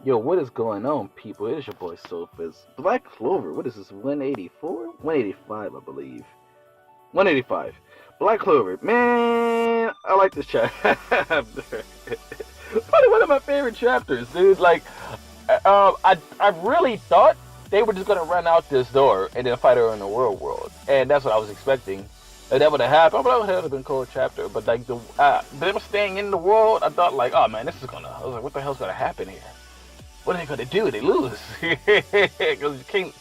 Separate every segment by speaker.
Speaker 1: Yo, what is going on, people? It is your boy Sophus. Black Clover, what is this, 184? 185, I believe. 185. Black Clover. Man, I like this chapter. Probably one of my favorite chapters, dude. Like, I really thought they were just gonna run out this door and then fight her in the world. And that's what I was expecting. Like, that would have happened, but that would have been a cool chapter. But like them staying in the world, I thought like, oh man, this is gonna. I was like, what the hell's gonna happen here? What are they gonna do? They lose because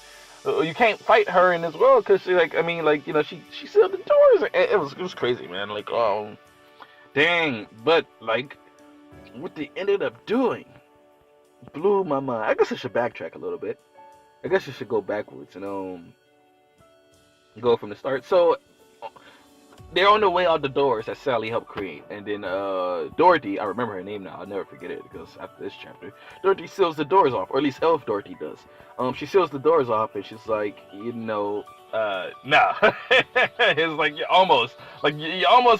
Speaker 1: you can't fight her in this world because she like I mean like you know she sealed the doors. It was crazy, man. Like dang, but like what they ended up doing blew my mind. I guess I should backtrack a little bit. I guess I should go backwards and go from the start. So they're on their way out the doors that Sally helped create, and then Dorothy, I remember her name now, I'll never forget it because after this chapter, Dorothy seals the doors off, or at least Elf Dorothy does. She seals the doors off, and she's like, nah. It's like you almost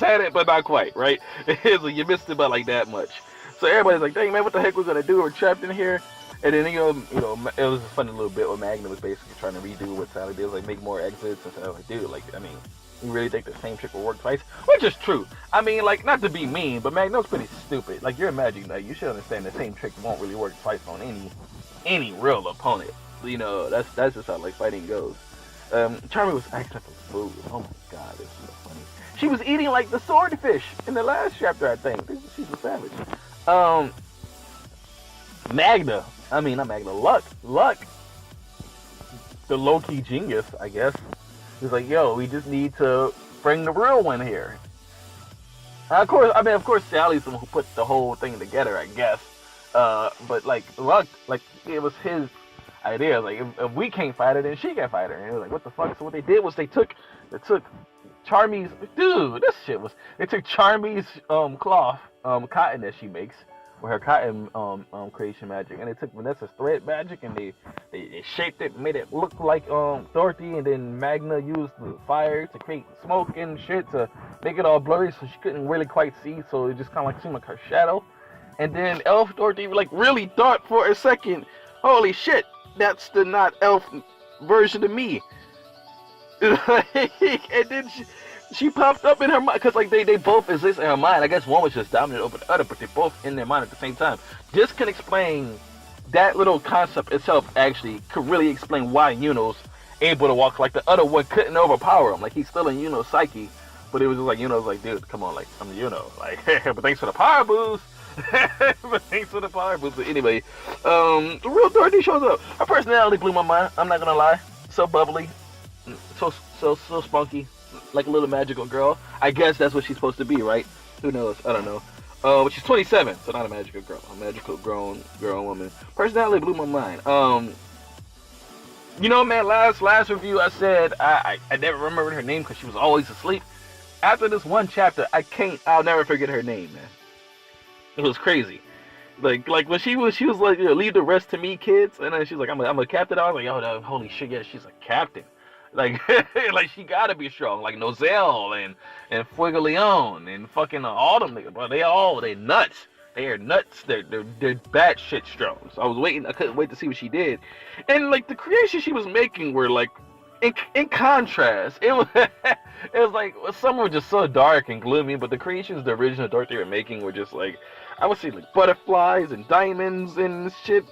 Speaker 1: had it, but not quite, right? It's like you missed it by like that much. So everybody's like, dang man, what the heck was gonna do? We're trapped in here. And then it was a funny little bit where Magna was basically trying to redo what Sally did, like make more exits, and so I was like, dude, like I mean. You really think the same trick will work twice? Which is true. I mean, like, not to be mean, but Magneto's pretty stupid. Like, you're imagining that you should understand the same trick won't really work twice on any real opponent. You know, that's just how like fighting goes. Charmy was acting for food. Oh my god, this is so funny. She was eating like the swordfish in the last chapter, I think. She's a savage. Magna. I mean, not Magna. Luck. The low-key genius, I guess. He's like, yo, we just need to bring the real one here. Of course, Sally's the one who put the whole thing together, I guess. But like, Luck, like, it was his idea. Like, if we can't fight her, then she can fight her. And it was like, what the fuck? So what they did was they took Charmy's, dude, this shit was. They took Charmy's cloth, cotton that she makes. With her cotton creation magic, and they took Vanessa's thread magic and they shaped it, made it look like Dorothy, and then Magna used the fire to create smoke and shit to make it all blurry so she couldn't really quite see, so it just kind of like seemed like her shadow. And then Elf Dorothy like really thought for a second, holy shit, that's the not Elf version of me. And then she popped up in her mind because like they both exist in her mind. I guess one was just dominant over the other, but they're both in their mind at the same time. This can explain that little concept itself. Actually, could really explain why Yuno's able to walk like the other one couldn't overpower him. Like he's still in Yuno's psyche, but it was just like Yuno's like, dude, come on, like I'm Yuno, like but thanks for the power boost. But thanks for the power boost. But anyway, the real Dorothy shows up. Her personality blew my mind. I'm not gonna lie. So bubbly, so spunky. Like a little magical girl. I guess that's what she's supposed to be, right? Who knows? I don't know. But she's 27, so not a magical girl. A magical grown woman. Personality blew my mind. Man, last review I said I never remembered her name because she was always asleep. After this one chapter, I'll never forget her name, man. It was crazy. Like when she was like, leave the rest to me, kids. And then she's like, I'm a captain. I was like, yo, holy shit, yeah, she's a captain. Like, like she gotta be strong. Like Nozel and Fuegoleon and fucking all them niggas, bro. They nuts. They are nuts. They're batshit strong. So I couldn't wait to see what she did. And like the creations she was making were like, in contrast, it was it was like some were just so dark and gloomy, but the creations the original Dorothy were making were just like, I would say like butterflies and diamonds and shit.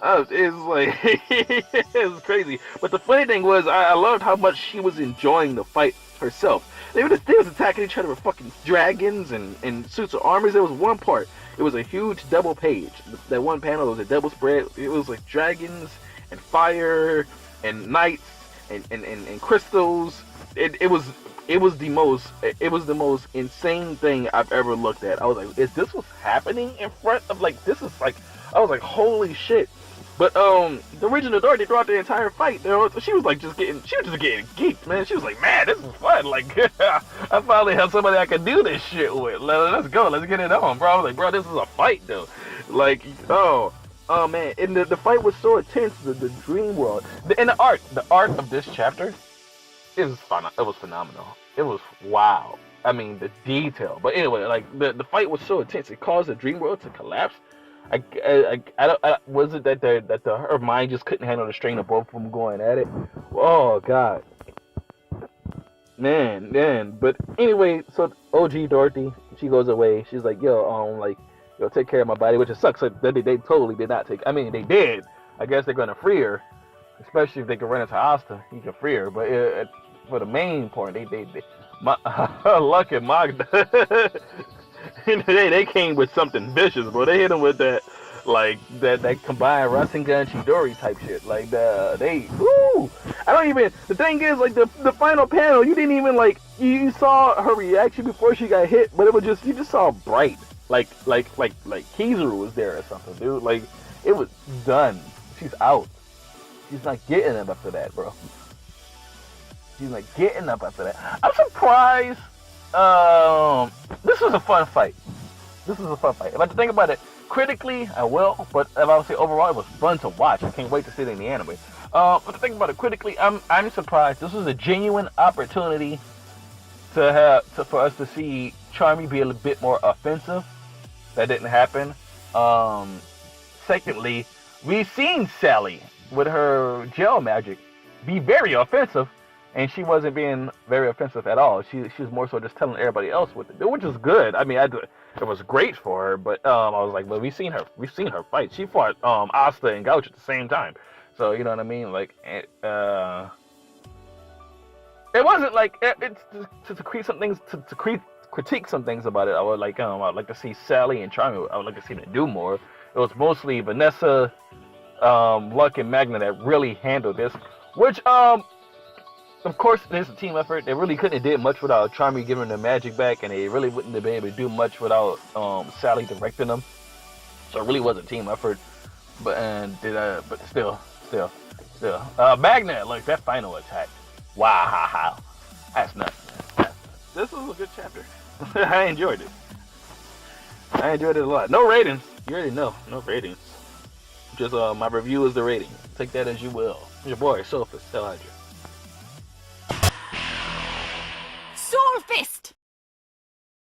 Speaker 1: It's like it was crazy. But the funny thing was, I loved how much she was enjoying the fight herself. They was attacking each other with fucking dragons and suits of armor. There was one part. It was a huge double page. That one panel was a double spread. It was like dragons and fire and knights and crystals. It was the most insane thing I've ever looked at. I was like, is this what's happening in front of like this is like I was like, holy shit. But the original Dorothy throughout the entire fight, she was just getting geeked, man. She was like, man, this is fun. Like, I finally have somebody I can do this shit with. Let's go, let's get it on, bro. I was like, bro, this is a fight though. Like, oh man, and the fight was so intense. The dream world, and the art of this chapter is fun. It was phenomenal. It was wow. I mean, the detail. But anyway, like the fight was so intense, it caused the dream world to collapse. Was it that her mind just couldn't handle the strain of both of them going at it? Oh God, man. But anyway, so OG Dorothy, she goes away. She's like, yo, take care of my body, which it sucks. Like, they totally did not take. I mean, they did. I guess they're gonna free her, especially if they can run into Asta. He can free her, but for the main point, they Luck and Magda. They came with something vicious, bro. They hit him with that, like that combined Rasengan Chidori type shit. Like woo! I don't even. The thing is, like the final panel, you didn't even you saw her reaction before she got hit, but it was just you just saw bright, like Kizaru was there or something, dude. Like it was done. She's out. She's not getting up after that, bro. She's not getting up after that. I'm surprised. This was a fun fight. If I think about it critically, I will. But if I would say overall, it was fun to watch. I can't wait to see it in the anime. But to think about it critically, I'm surprised. This was a genuine opportunity for us to see Charmy be a little bit more offensive. That didn't happen. Secondly, we've seen Sally with her gel magic be very offensive. And she wasn't being very offensive at all. She was more so just telling everybody else what to do, which is good. I mean, it was great for her. But I was like, well, we've seen her fight. She fought Asta and Gouch at the same time. So you know what I mean? Like, it wasn't like it's to critique some things to critique some things about it. I would like to see Sally and Charmy. I would like to see them do more. It was mostly Vanessa, Luck, and Magna that really handled this, which of course, it's a team effort. They really couldn't have did much without Charmy giving the magic back, and they really wouldn't have been able to do much without Sally directing them. So it really was a team effort. But still, Magna, like that final attack. Wow, that's nuts. This was a good chapter. I enjoyed it. I enjoyed it a lot. No ratings. You already know. No ratings. Just my review is the rating. Take that as you will. Your boy, Sophus, Hydra.